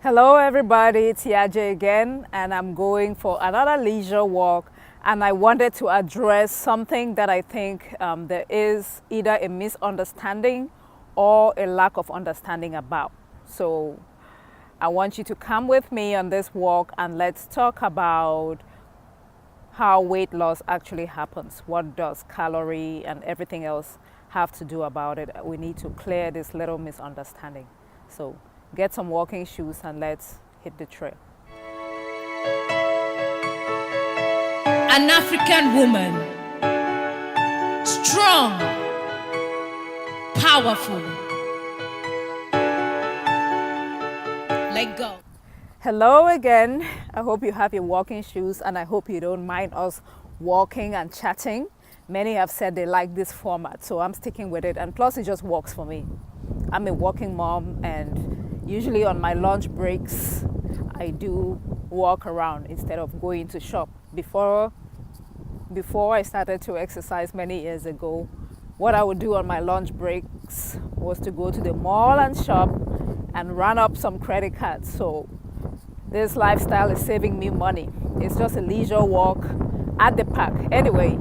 Hello everybody, it's YAJE again, and I'm going for another leisure walk, and I wanted to address something that I think there is either a misunderstanding or a lack of understanding about. So I want you to come with me on this walk and let's talk about how weight loss actually happens. What does calorie and everything else have to do about it? We need to clear this little misunderstanding. So get some walking shoes and let's hit the trail. An African woman, strong, powerful. Let go. Hello again. I hope you have your walking shoes and I hope you don't mind us walking and chatting. Many have said they like this format, so I'm sticking with it, and plus it just works for me. I'm a working mom, and usually on my lunch breaks I do walk around instead of going to shop. Before I started to exercise many years ago, what I would do on my lunch breaks was to go to the mall and shop and run up some credit cards. So this lifestyle is saving me money. It's just a leisure walk at the park. Anyway,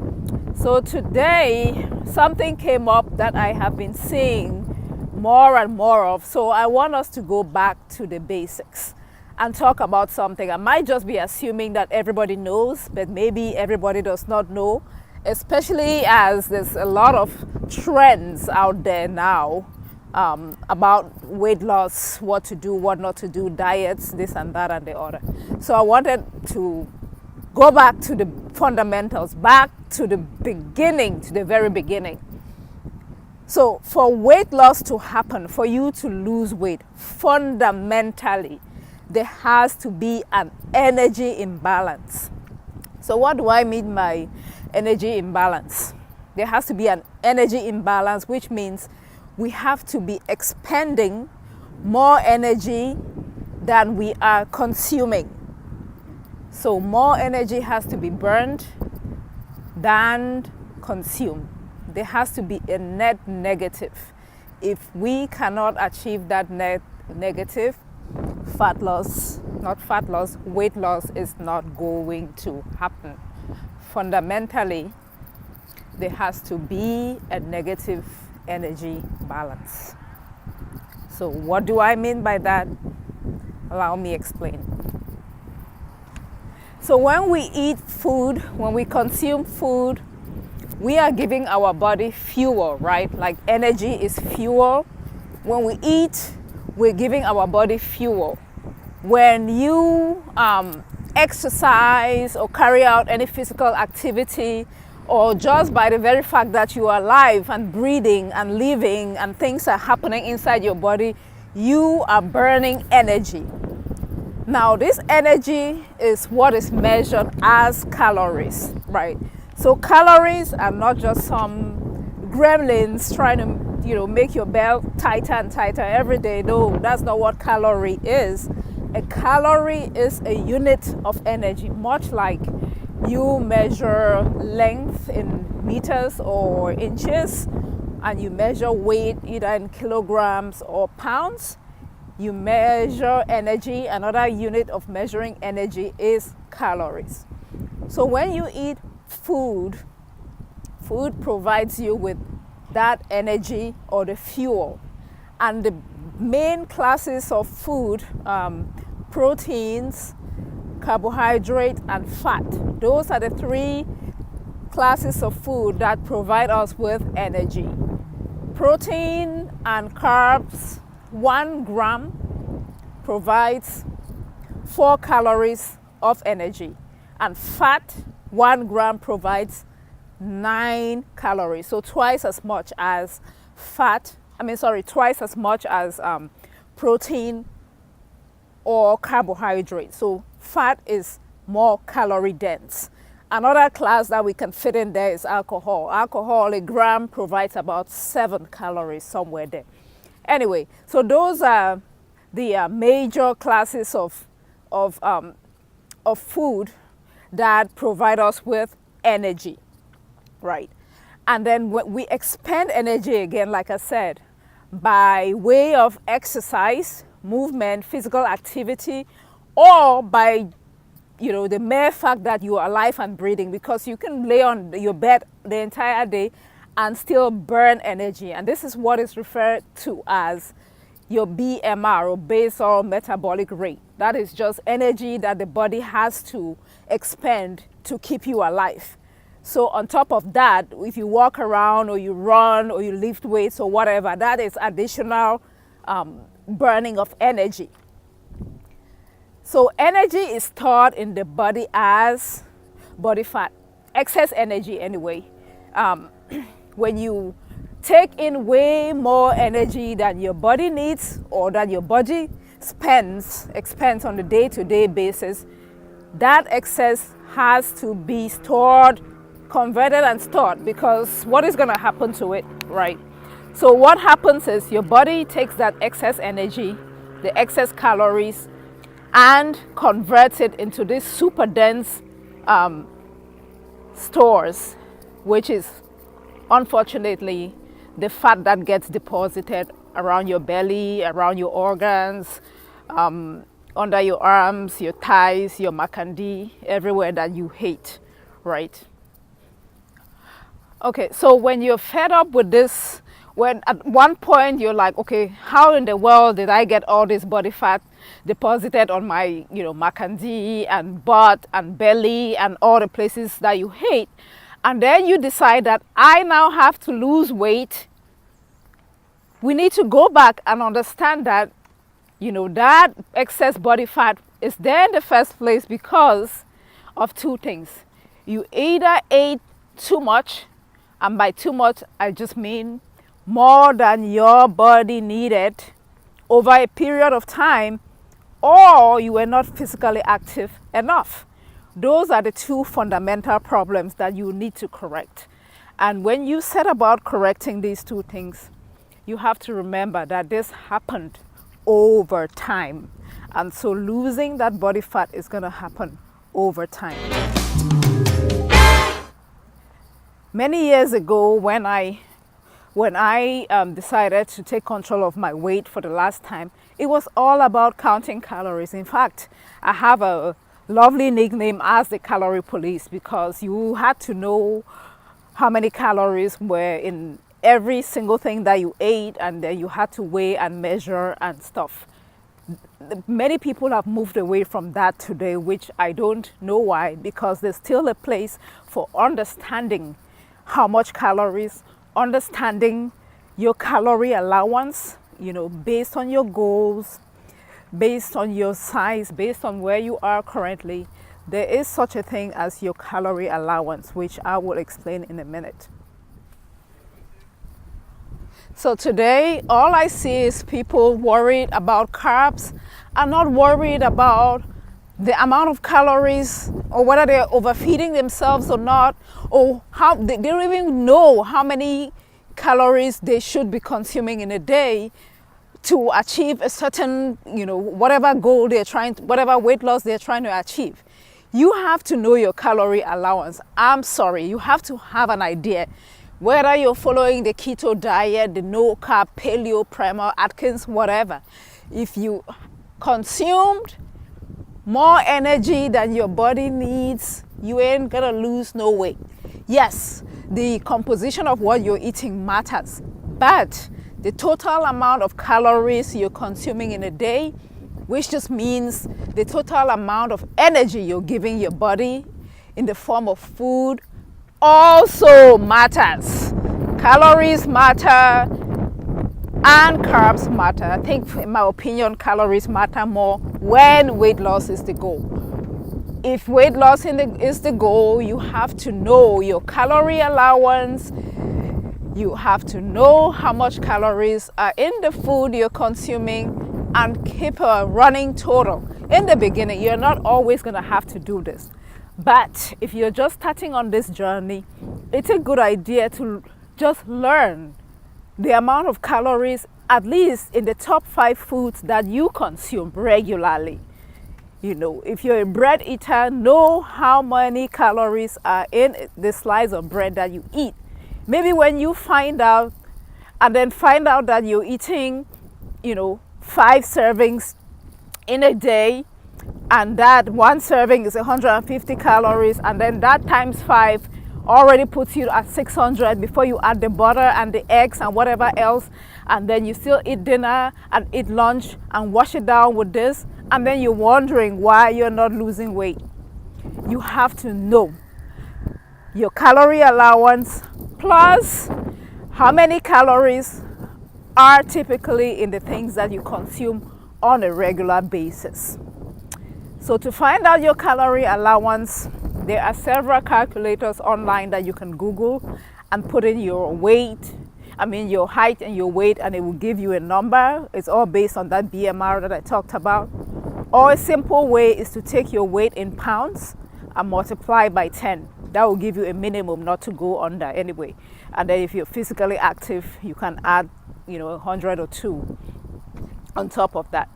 so today something came up that I have been seeing more and more of. So I want us to go back to the basics and talk about something. I might just be assuming that everybody knows, but maybe everybody does not know, especially as there's a lot of trends out there now about weight loss, what to do, what not to do, diets, this and that and the other. So I wanted to go back to the fundamentals, back to the beginning, to the very beginning. So for weight loss to happen, for you to lose weight, fundamentally, there has to be an energy imbalance. So what do I mean by energy imbalance? There has to be an energy imbalance, which means we have to be expending more energy than we are consuming. So more energy has to be burned than consumed. There has to be a net negative. If we cannot achieve that net negative, weight loss is not going to happen. Fundamentally, there has to be a negative energy balance. So what do I mean by that? Allow me explain. So when we eat food, when we consume food, we are giving our body fuel, right? Like energy is fuel. When we eat, we're giving our body fuel. When you exercise or carry out any physical activity, or just by the very fact that you are alive and breathing and living and things are happening inside your body, you are burning energy. Now, this energy is what is measured as calories, right? So calories are not just some gremlins trying to, make your belt tighter and tighter every day. No, that's not what calorie is. A calorie is a unit of energy, much like you measure length in meters or inches, and you measure weight either in kilograms or pounds. You measure energy. Another unit of measuring energy is calories. So when you eat food provides you with that energy or the fuel. And the main classes of food, proteins, carbohydrate, and fat. Those are the three classes of food that provide us with energy. Protein and carbs, 1 gram provides 4 calories of energy. And fat, 1 gram provides 9 calories. So twice as much as twice as much as protein or carbohydrate. So fat is more calorie dense. Another class that we can fit in there is alcohol. Alcohol, a gram provides about 7 calories, somewhere there. Anyway, so those are the major classes of food that provide us with energy, right? And then we expend energy again, like I said, by way of exercise, movement, physical activity, or by the mere fact that you are alive and breathing, because you can lay on your bed the entire day and still burn energy. And this is what is referred to as your BMR, or basal metabolic rate. That is just energy that the body has to expend to keep you alive. So on top of that, if you walk around or you run or you lift weights or whatever, that is additional burning of energy. So energy is stored in the body as body fat, excess energy anyway. When you take in way more energy than your body needs or that your body expends on a day-to-day basis, that excess has to be stored, converted and stored, because what is going to happen to it, right? So what happens is your body takes that excess energy, the excess calories, and converts it into these super dense stores, which is unfortunately the fat that gets deposited around your belly, around your organs, under your arms, your thighs, your makandi, everywhere that you hate, right? Okay, so when you're fed up with this, when at one point you're like, okay, how in the world did I get all this body fat deposited on my, makandi and butt and belly and all the places that you hate? And then you decide that I now have to lose weight. We need to go back and understand that, that excess body fat is there in the first place because of two things. You either ate too much, and by too much, I just mean more than your body needed over a period of time, or you were not physically active enough. Those are the two fundamental problems that you need to correct. And when you set about correcting these two things, you have to remember that this happened over time. And so losing that body fat is going to happen over time. Many years ago, when I decided to take control of my weight for the last time, it was all about counting calories. In fact, I have a lovely nickname as the Calorie Police, because you had to know how many calories were in every single thing that you ate, and then you had to weigh and measure and stuff. Many people have moved away from that today, which I don't know why, because there's still a place for understanding how much calories, understanding your calorie allowance, based on your goals, based on your size, based on where you are currently. There is such a thing as your calorie allowance, which I will explain in a minute. So today, all I see is people worried about carbs and not worried about the amount of calories, or whether they're overfeeding themselves or not, or how they don't even know how many calories they should be consuming in a day to achieve a certain, whatever goal they're whatever weight loss they're trying to achieve. You have to know your calorie allowance. I'm sorry, you have to have an idea. Whether you're following the keto diet, the no carb, paleo, primal, Atkins, whatever, if you consumed more energy than your body needs, you ain't gonna lose no weight. Yes, the composition of what you're eating matters, but the total amount of calories you're consuming in a day, which just means the total amount of energy you're giving your body in the form of food, also matters. Calories matter and carbs matter. I think, in my opinion, calories matter more when weight loss is the goal. If weight loss is the goal, you have to know your calorie allowance. You have to know how much calories are in the food you're consuming and keep a running total. In the beginning, you're not always going to have to do this. But if you're just starting on this journey, it's a good idea to just learn the amount of calories, at least in the top 5 foods that you consume regularly. If you're a bread eater, know how many calories are in the slice of bread that you eat. Maybe when you find out that you're eating, 5 servings in a day, and that one serving is 150 calories, and then that times 5 already puts you at 600 before you add the butter and the eggs and whatever else, and then you still eat dinner and eat lunch and wash it down with this, and then you're wondering why you're not losing weight. You have to know your calorie allowance plus how many calories are typically in the things that you consume on a regular basis. So to find out your calorie allowance, there are several calculators online that you can Google and put in your weight, your height and your weight, and it will give you a number. It's all based on that BMR that I talked about. Or a simple way is to take your weight in pounds and multiply by 10. That will give you a minimum not to go under anyway. And then if you're physically active, you can add 100 or 2 on top of that.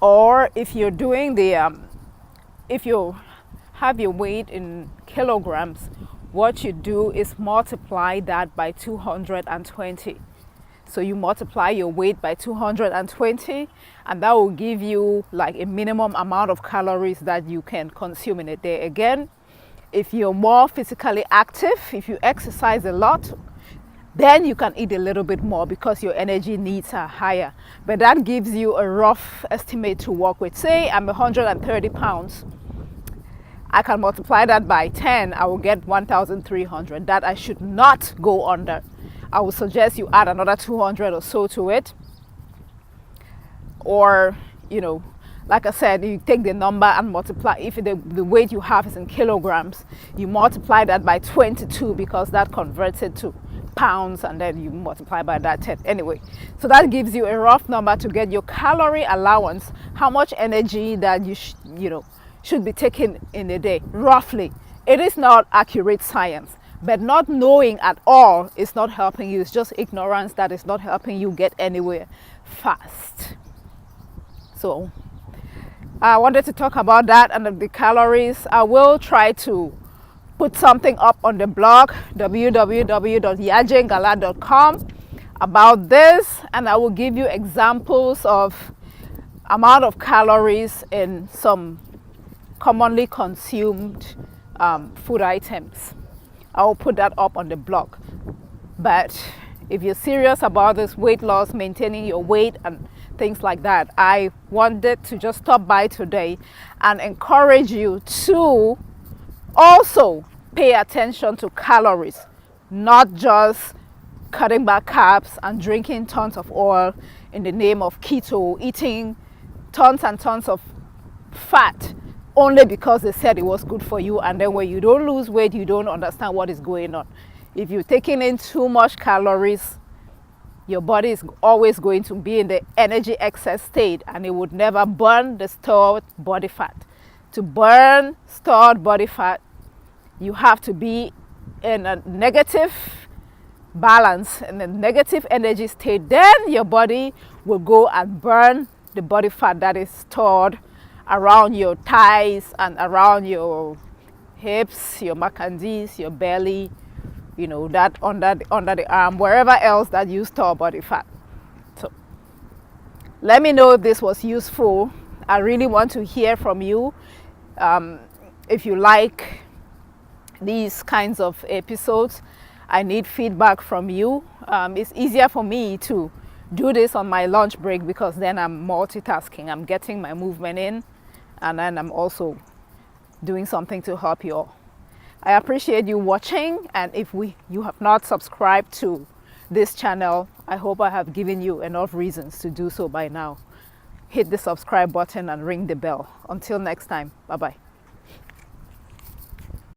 Or if you're doing if you have your weight in kilograms, what you do is multiply that by 220. So you multiply your weight by 220, and that will give you like a minimum amount of calories that you can consume in a day. Again, if you're more physically active, if you exercise a lot, then you can eat a little bit more because your energy needs are higher. But that gives you a rough estimate to work with. Say I'm 130 pounds. I can multiply that by 10. I will get 1,300. That I should not go under. I would suggest you add another 200 or so to it. Or, like I said, you take the number and multiply. If the weight you have is in kilograms, you multiply that by 22 because that converts it to pounds, and then you multiply by that 10. Anyway, so that gives you a rough number to get your calorie allowance, how much energy that you should be taking in a day, roughly. It is not accurate science, but not knowing at all is not helping you. It's just ignorance that is not helping you get anywhere fast. So I wanted to talk about that and the calories. I will try to put something up on the blog www.YAJE'SGala.com about this, and I will give you examples of amount of calories in some commonly consumed food items. I will put that up on the blog. But if you're serious about this weight loss, maintaining your weight and things like that, I wanted to just stop by today and encourage you to also pay attention to calories, not just cutting back carbs and drinking tons of oil in the name of keto, eating tons and tons of fat only because they said it was good for you, and then when you don't lose weight, you don't understand what is going on. If you're taking in too much calories, your body is always going to be in the energy excess state, and it would never burn the stored body fat. To burn stored body fat, you have to be in a negative balance, in a negative energy state. Then your body will go and burn the body fat that is stored around your thighs and around your hips, your macandis, your belly, that under the arm, wherever else that you store body fat. So let me know if this was useful. I really want to hear from you. If you like these kinds of episodes, I need feedback from you. It's easier for me to do this on my lunch break because then I'm multitasking. I'm getting my movement in, and then I'm also doing something to help you all. I appreciate you watching, and if you have not subscribed to this channel, I hope I have given you enough reasons to do so by now. Hit the subscribe button and ring the bell. Until next time, bye-bye.